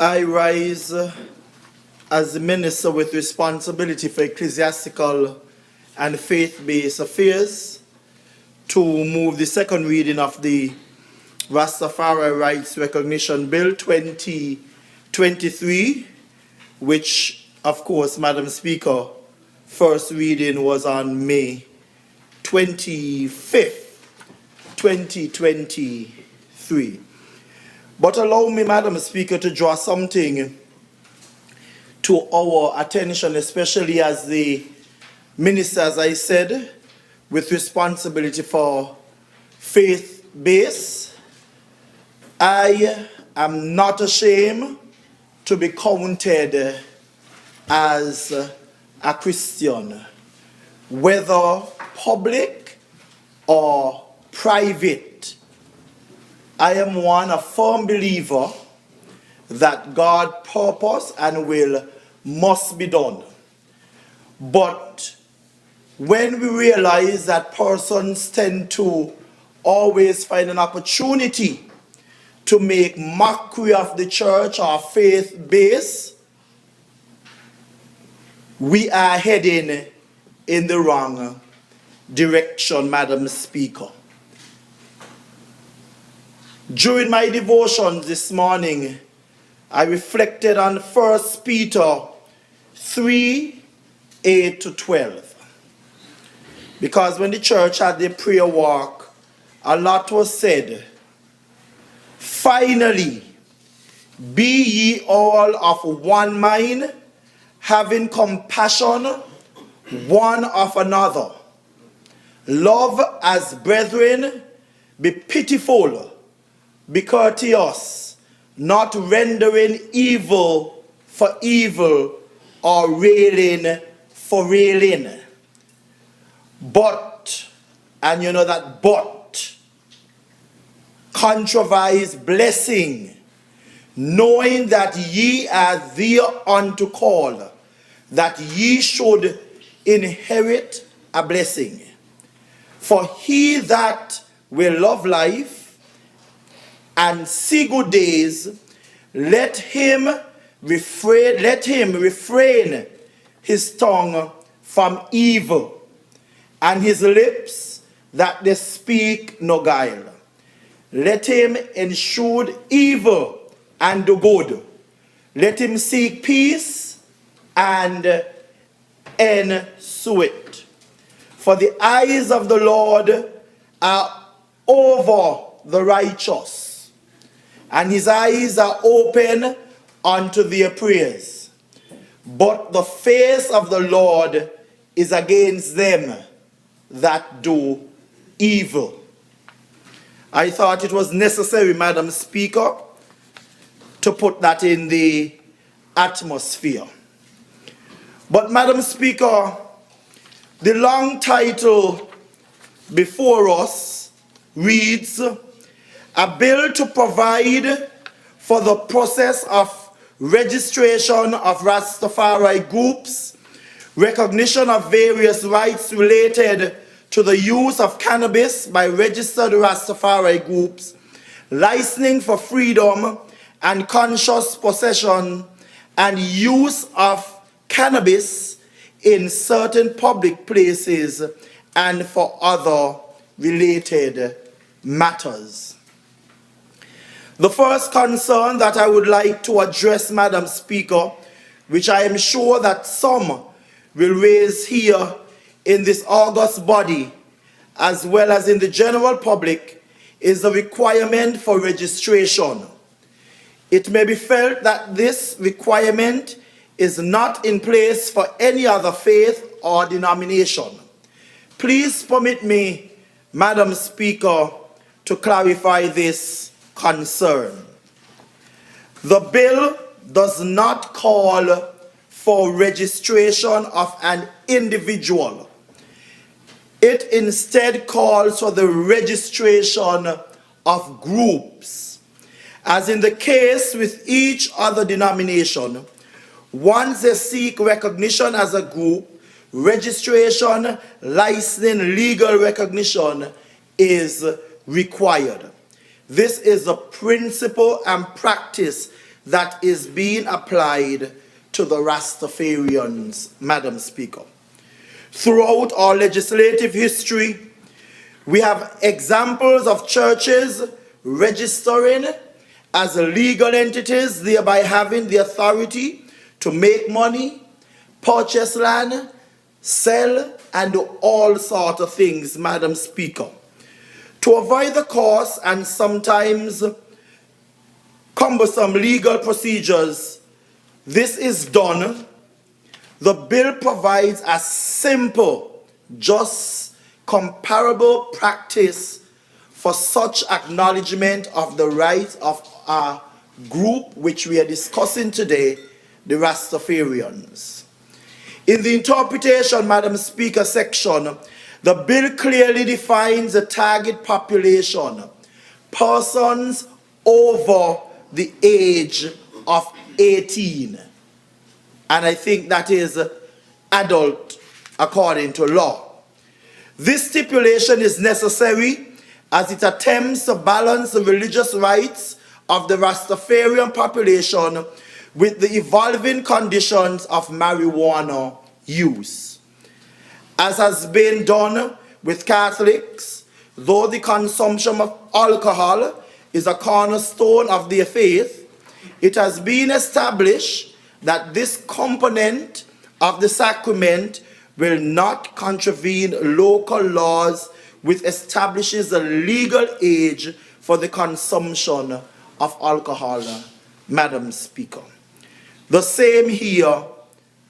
I rise as the minister with responsibility for ecclesiastical and faith-based affairs to move the second reading of the Rastafari Rights Recognition Bill 2023, which, of course, Madam Speaker, first reading was on May 25th, 2023. But allow me, Madam Speaker, to draw something to our attention, especially as the minister, as I said, with responsibility for faith base. I am not ashamed to be counted as a Christian, whether public or private. I am a firm believer that God's purpose and will must be done. But when we realize that persons tend to always find an opportunity to make mockery of the church or faith base, we are heading in the wrong direction, Madam Speaker. During my devotion this morning, I reflected on 1 Peter 3:8-12. Because when the church had their prayer walk, a lot was said. Finally, be ye all of one mind, having compassion one of another. Love as brethren, be pitiful, be courteous, not rendering evil for evil or railing for railing. But, and you know that but, contrivise blessing, knowing that ye are thereunto called, that ye should inherit a blessing. For he that will love life and see good days, let him refrain his tongue from evil, and his lips that they speak no guile. Let him eschew evil and do good. Let him seek peace and ensue it. For the eyes of the Lord are over the righteous, and his eyes are open unto their prayers. But the face of the Lord is against them that do evil. I thought it was necessary, Madam Speaker, to put that in the atmosphere. But, Madam Speaker, the long title before us reads, a bill to provide for the process of registration of Rastafari groups, recognition of various rights related to the use of cannabis by registered Rastafari groups, licensing for freedom and conscious possession and use of cannabis in certain public places and for other related matters. The first concern that I would like to address, Madam Speaker, which I am sure that some will raise here in this august body, as well as in the general public, is the requirement for registration. It may be felt that this requirement is not in place for any other faith or denomination. Please permit me, Madam Speaker, to clarify this concern. The bill does not call for registration of an individual. It instead calls for the registration of groups. As in the case with each other denomination, once they seek recognition as a group, registration, licensing, legal recognition is required. This is a principle and practice that is being applied to the Rastafarians, Madam Speaker. Throughout our legislative history, we have examples of churches registering as legal entities, thereby having the authority to make money, purchase land, sell, and do all sorts of things, Madam Speaker. To avoid the cost and sometimes cumbersome legal procedures, this is done. The bill provides a simple, just, comparable practice for such acknowledgement of the rights of our group which we are discussing today, the Rastafarians. In the interpretation, Madam Speaker, section, the bill clearly defines the target population, persons over the age of 18. And I think that is adult according to law. This stipulation is necessary as it attempts to balance the religious rights of the Rastafarian population with the evolving conditions of marijuana use. As has been done with Catholics, though the consumption of alcohol is a cornerstone of their faith, it has been established that this component of the sacrament will not contravene local laws which establishes the legal age for the consumption of alcohol, Madam Speaker. The same here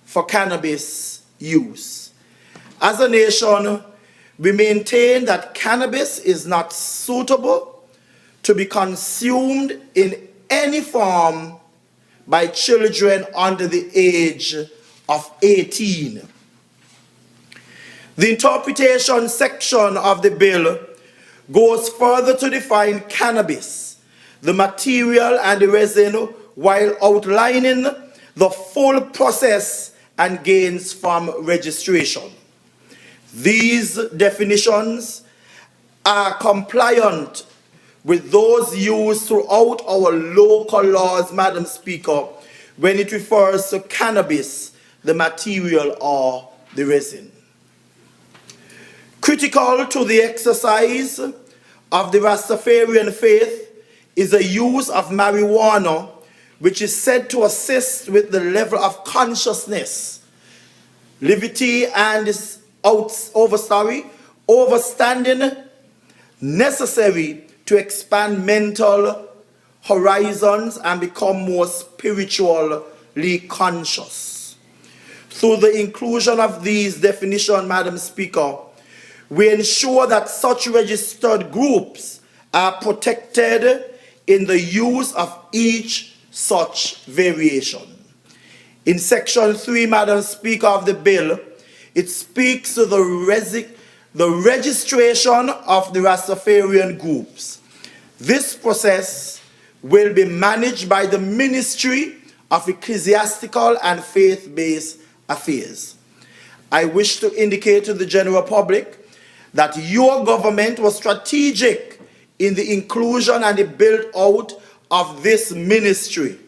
for cannabis use. As a nation, we maintain that cannabis is not suitable to be consumed in any form by children under the age of 18. The interpretation section of the bill goes further to define cannabis, the material and the resin, while outlining the full process and gains from registration. These definitions are compliant with those used throughout our local laws, Madam Speaker, when it refers to cannabis, the material or the resin. Critical to the exercise of the Rastafarian faith is the use of marijuana, which is said to assist with the level of consciousness, levity, and overstanding necessary to expand mental horizons and become more spiritually conscious. Through the inclusion of these definitions, Madam Speaker, we ensure that such registered groups are protected in the use of each such variation. In section 3, Madam Speaker, of the bill, it speaks to the registration of the Rastafarian groups. This process will be managed by the Ministry of Ecclesiastical and Faith-Based Affairs. I wish to indicate to the general public that your government was strategic in the inclusion and the build out of this ministry,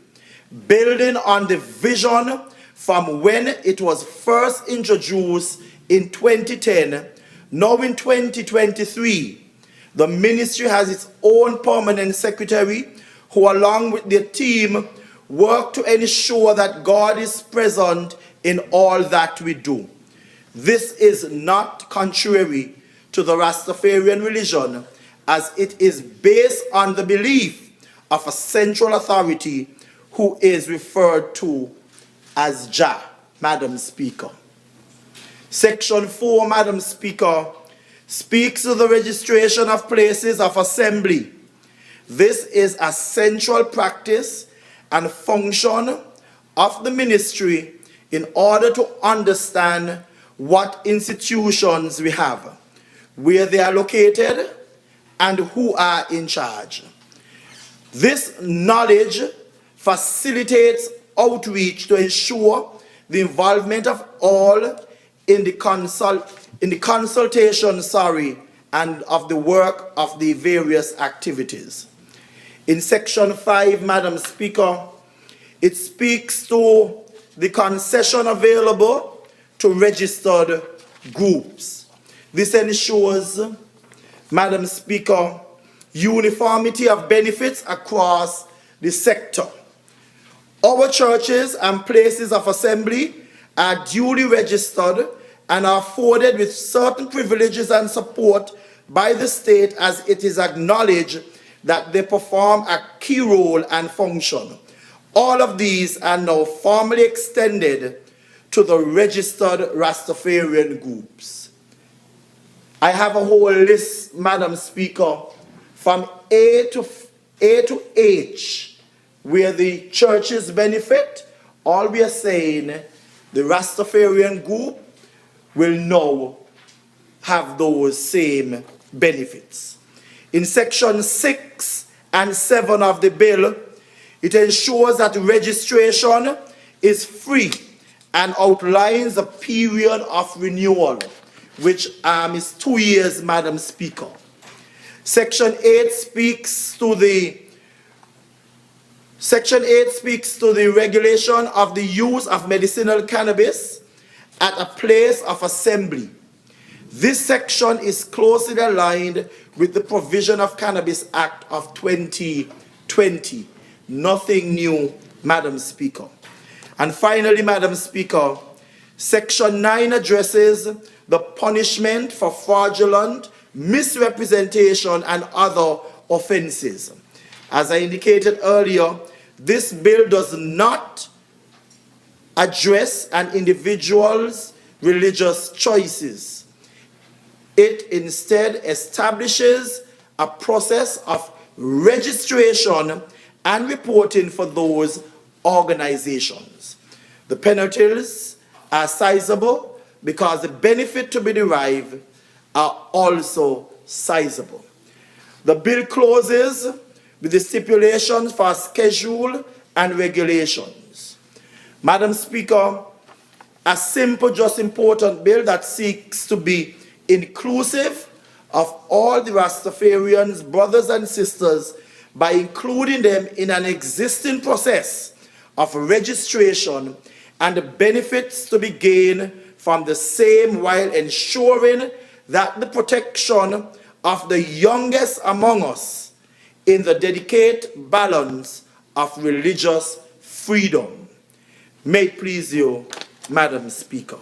building on the vision from when it was first introduced in 2010. Now in 2023, the ministry has its own permanent secretary who, along with their team, work to ensure that God is present in all that we do. This is not contrary to the Rastafarian religion, as it is based on the belief of a central authority who is referred to as Jah, Madam Speaker. Section 4, Madam Speaker, speaks to the registration of places of assembly. This is a central practice and function of the ministry in order to understand what institutions we have, where they are located, and who are in charge. This knowledge facilitates outreach to ensure the involvement of all in the consultation and of the work of the various activities. In section 5, Madam Speaker, It speaks to the concession available to registered groups. This ensures, Madam Speaker, uniformity of benefits across the sector. Our churches and places of assembly are duly registered and are afforded with certain privileges and support by the state, as it is acknowledged that they perform a key role and function. All of these are now formally extended to the registered Rastafarian groups. I have a whole list, Madam Speaker, from A to H, where the churches benefit. All we are saying, the Rastafarian group will now have those same benefits. In section 6 and 7 of the bill, it ensures that registration is free and outlines a period of renewal, which is 2 years, Madam Speaker. Section 8 speaks to the regulation of the use of medicinal cannabis at a place of assembly. This section is closely aligned with the Provision of Cannabis Act of 2020. Nothing new, Madam Speaker. And finally, Madam Speaker, Section 9 addresses the punishment for fraudulent misrepresentation and other offenses. As I indicated earlier, this bill does not address an individual's religious choices. It instead establishes a process of registration and reporting for those organizations. The penalties are sizable because the benefit to be derived are also sizable. The bill closes with the stipulations for schedule and regulations. Madam Speaker, a simple, just important bill that seeks to be inclusive of all the Rastafarians, brothers and sisters, by including them in an existing process of registration and the benefits to be gained from the same, while ensuring that the protection of the youngest among us in the delicate balance of religious freedom. May it please you, Madam Speaker.